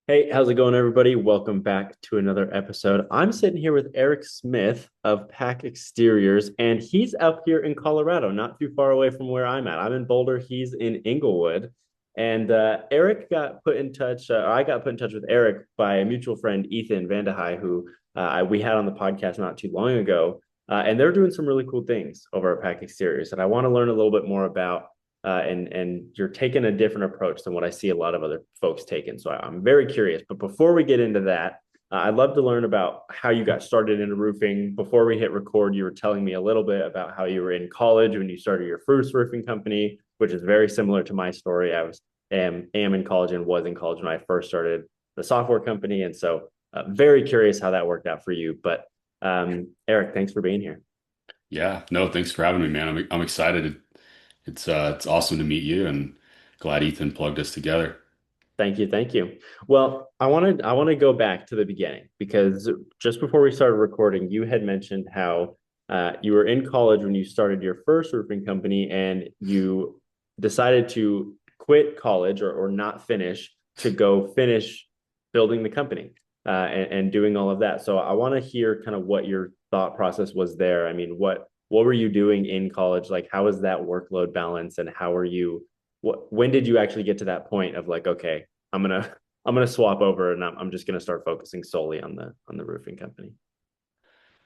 Hey, how's it going, everybody? Welcome back to another episode. I'm sitting here with Eric Smith of Pak Exteriors, and he's up here in Colorado, not too far away from where I'm at. I'm in Boulder, he's in Inglewood. And Eric got put in touch, I got put in touch with Eric by a mutual friend, Ethan Vandehei, who we had on the podcast not too long ago. And they're doing some really cool things over at Pak Exteriors that I want to learn a little bit more about and you're taking a different approach than what I see a lot of other folks taking. So I'm very curious. But before we get into that, I'd love to learn about how you got started into roofing. Before we hit record, you were telling me a little bit about how you were in college when you started your first roofing company, which is very similar to my story. I am in college and was in college when I first started the software company, and so very curious how that worked out for you. But Eric, thanks for being here. Yeah, no, thanks for having me, man. I'm excited. It's awesome to meet you and glad Ethan plugged us together. Thank you, thank you. Well, I want to go back to the beginning because just before we started recording, you had mentioned how you were in college when you started your first roofing company, and you decided to quit college or not finish to go finish building the company and doing all of that. So I want to hear kind of what your thought process was there. I mean, what were you doing in college? Like, how was that workload balance, and how are you? When did you actually get to that point of like, okay, I'm gonna I'm gonna swap over and I'm just gonna start focusing solely on the roofing company.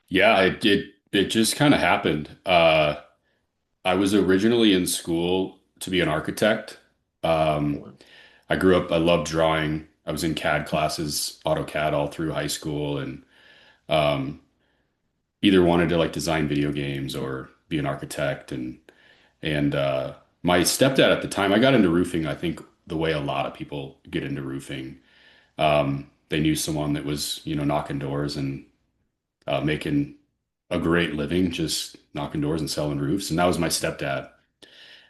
Yeah, it just kind of happened. I was originally in school to be an architect. Um, I grew up, I loved drawing. I was in CAD classes, AutoCAD all through high school, and um, either wanted to like design video games or be an architect. And my stepdad at the time, I got into roofing, I think the way a lot of people get into roofing. They knew someone that was, knocking doors and making a great living, just knocking doors and selling roofs. And that was my stepdad.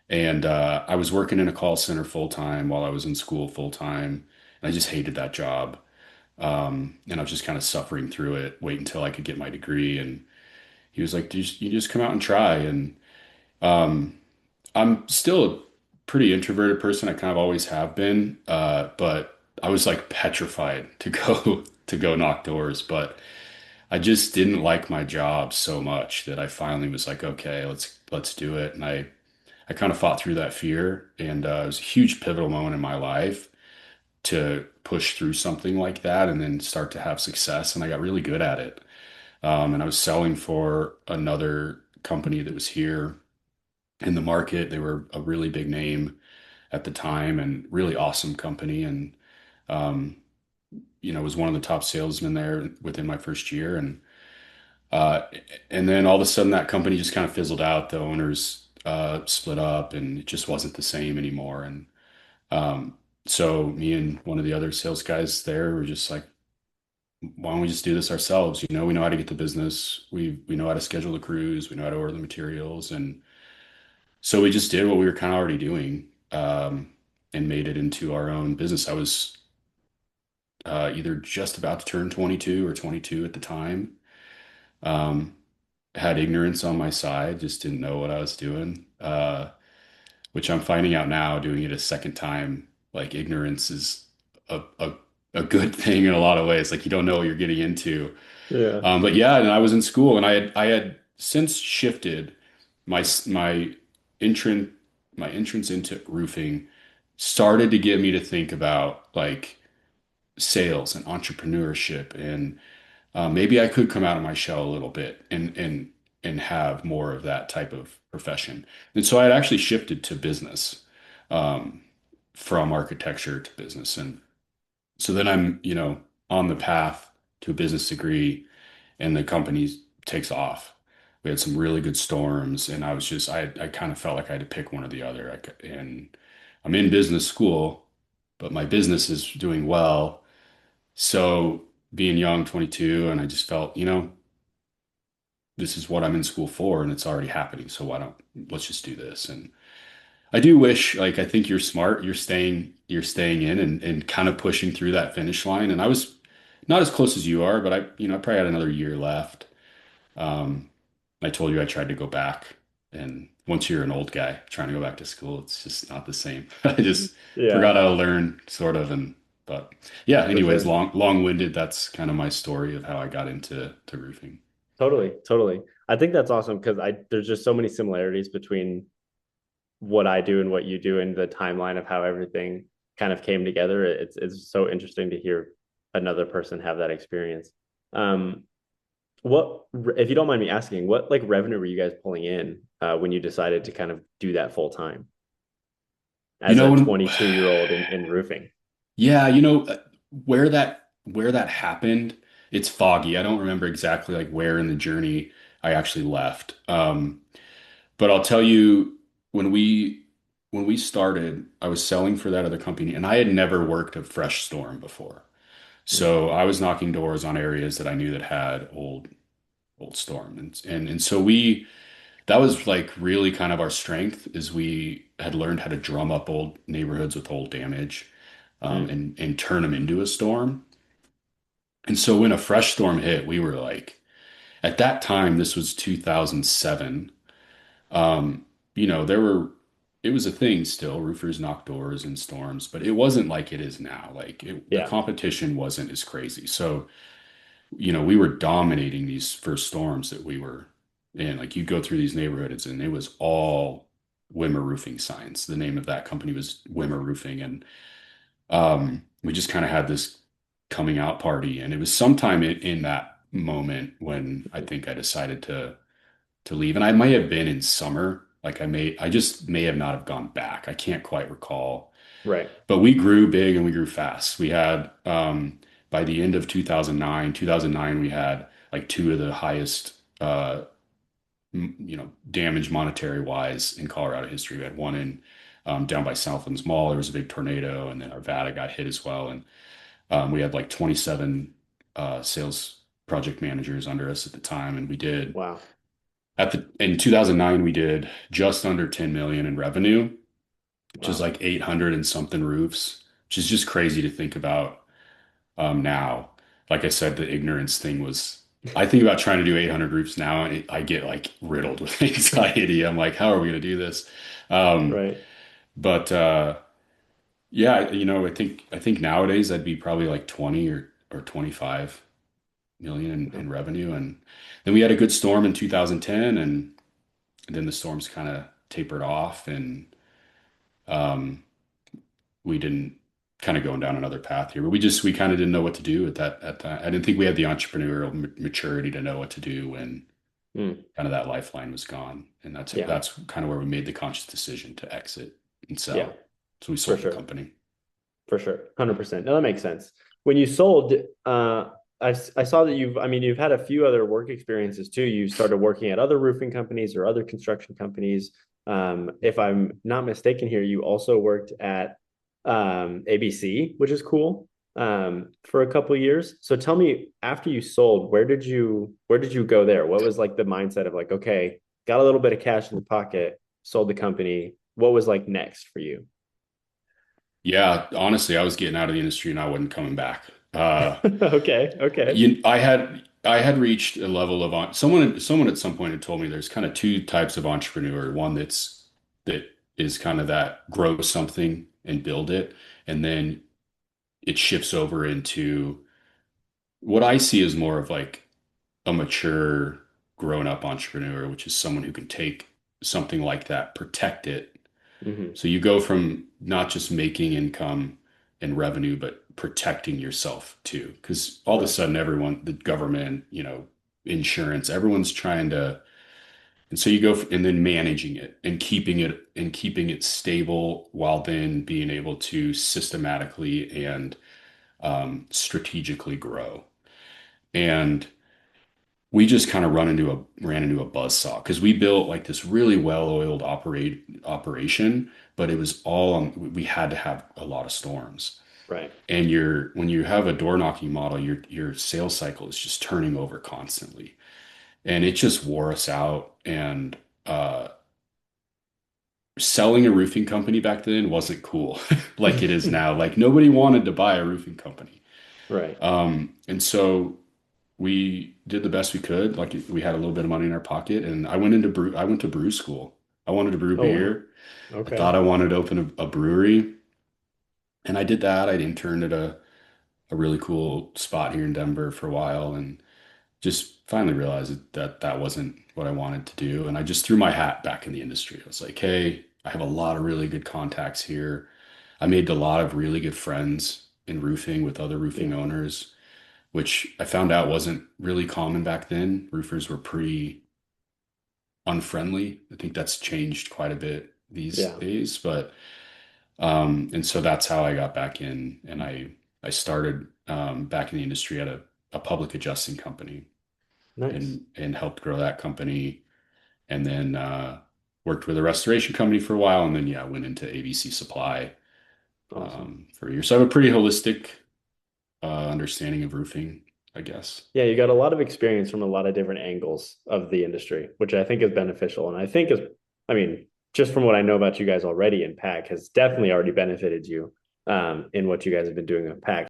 And I was working in a call center full time while I was in school full time. And I just hated that job. And I was just kind of suffering through it, wait until I could get my degree. And he was like, you just come out and try. And um, I'm still a pretty introverted person. I kind of always have been. But I was like petrified to go to go knock doors. But I just didn't like my job so much that I finally was like, okay, let's do it. And I kind of fought through that fear, and it was a huge pivotal moment in my life to push through something like that and then start to have success. And I got really good at it. And I was selling for another company that was here in the market. They were a really big name at the time and really awesome company. And um, was one of the top salesmen there within my first year. Uh, and then all of a sudden that company just kind of fizzled out. The owners split up and it just wasn't the same anymore. And so me and one of the other sales guys there were just like, why don't we just do this ourselves? We know how to get the business. We know how to schedule the crews. We know how to order the materials. And so we just did what we were kind of already doing, and made it into our own business. I was either just about to turn 22 or 22 at the time. Um, had ignorance on my side, just didn't know what I was doing. Which I'm finding out now doing it a second time, like ignorance is a good thing in a lot of ways. Like you don't know what you're getting into. Yeah. But yeah, and I was in school and I had since shifted my entrance my entrance into roofing started to get me to think about like sales and entrepreneurship and maybe I could come out of my shell a little bit and have more of that type of profession. And so I had actually shifted to business, um, from architecture to business. And so then I'm, on the path to a business degree and the company takes off. We had some really good storms and I kind of felt like I had to pick one or the other. And I'm in business school, but my business is doing well. So being young, 22, and I just felt, this is what I'm in school for and it's already happening. So let's just do this. And I do wish, like, I think you're smart. You're staying in and kind of pushing through that finish line. And I was not as close as you are, but I probably had another year left. Um, I told you I tried to go back. And once you're an old guy trying to go back to school, it's just not the same. I just Yeah. forgot how to learn sort of. And But yeah, For anyways, sure. long-winded. That's kind of my story of how I got into to roofing. Totally, totally. I think that's awesome because I there's just so many similarities between what I do and what you do and the timeline of how everything kind of came together. It's so interesting to hear another person have that experience. Um, what if you don't mind me asking, what like revenue were you guys pulling in when you decided to kind of do that full time You as know, a when 22-year-old in roofing? yeah, where that happened, it's foggy. I don't remember exactly like where in the journey I actually left. But I'll tell you when we started, I was selling for that other company, and I had never worked a fresh storm before. Mm, So I was knocking doors on areas that I knew that had old storm, and so we that was like really kind of our strength is we had learned how to drum up old neighborhoods with old damage, mm, and turn them into a storm. And so when a fresh storm hit, we were like, at that time, this was 2007. Um, there it was a thing still. Roofers knock doors in storms, but it wasn't like it is now. The yeah. competition wasn't as crazy. So, we were dominating these first storms that we were in. Like you go through these neighborhoods and it was all Wimmer Roofing signs. The name of that company was Wimmer Roofing. And we just kind of had this coming out party. And it was sometime in that moment when I think I decided to leave. And I might have been in summer. I just may have not have gone back. I can't quite recall. Right. But we grew big and we grew fast. We had, by the end of 2009, we had like two of the highest, damage monetary wise in Colorado history. We had one in, down by Southlands Mall. There was a big tornado, and then Arvada got hit as well. And we had like 27 sales project managers under us at the time, and we did Wow. in 2009 we did just under 10 million in revenue, which is Wow. like 800 and something roofs, which is just crazy to think about now. Like I said, the ignorance thing was. I think about trying to do 800 roofs now, and I get like riddled with anxiety. I'm like, how are we going to do this? Um, Right. but yeah, I think nowadays that'd be probably like 20 or 25 million in revenue. And then we had a good storm in 2010, and then the storms kind of tapered off, and um, we didn't kind of going down another path here. But we kind of didn't know what to do at that. I didn't think we had the entrepreneurial maturity to know what to do when Mm, kind of that lifeline was gone. And yeah. that's kind of where we made the conscious decision to exit and Yeah. sell. So we For sold the sure. company. For sure. 100%. No, that makes sense. When you sold, I saw that I mean, you've had a few other work experiences too. You started working at other roofing companies or other construction companies. If I'm not mistaken here, you also worked at ABC, which is cool, for a couple of years. So tell me, after you sold, where did you go there? What was like the mindset of like, okay, got a little bit of cash in the pocket, sold the company. What was like next for you? Yeah, honestly, I was getting out of the industry and I wasn't coming back. Okay, okay. I had reached a level of someone at some point had told me there's kind of two types of entrepreneur. One that is kind of that grow something and build it, and then it shifts over into what I see as more of like a mature, grown-up entrepreneur, which is someone who can take something like that, protect it. Hmm. So you go from not just making income and revenue, but protecting yourself too. Because all of a Right. sudden, everyone, the government, insurance, everyone's trying to. And so you go and then managing it and keeping it stable while then being able to systematically and strategically grow. And we just kind of ran into a buzzsaw because we built like this really well-oiled operation, but it was all on, we had to have a lot of storms. Right. And when you have a door knocking model, your sales cycle is just turning over constantly. And it just wore us out. And selling a roofing company back then wasn't cool like it is now. Like nobody wanted to buy a roofing company. Right. And so we did the best we could. Like we had a little bit of money in our pocket, and I went to brew school. I wanted to brew Oh wow. beer. I Okay. thought I wanted to open a brewery, and I did that. I interned at a really cool spot here in Denver for a while, and just finally realized that that wasn't what I wanted to do. And I just threw my hat back in the industry. I was like, hey, I have a lot of really good contacts here. I made a lot of really good friends in roofing with other roofing Yeah. owners, which I found out wasn't really common back then. Roofers were pretty unfriendly. I think that's changed quite a bit these Yeah. days, but and so that's how I got back in, and I started back in the industry at a public adjusting company, Nice. and helped grow that company, and then worked with a restoration company for a while, and then yeah, went into ABC Supply Awesome. for a year. So I have a pretty holistic understanding of roofing, I guess. Yeah, you got a lot of experience from a lot of different angles of the industry, which I think is beneficial. And I think is, I mean, just from what I know about you guys already in PAC has definitely already benefited you in what you guys have been doing in PAC.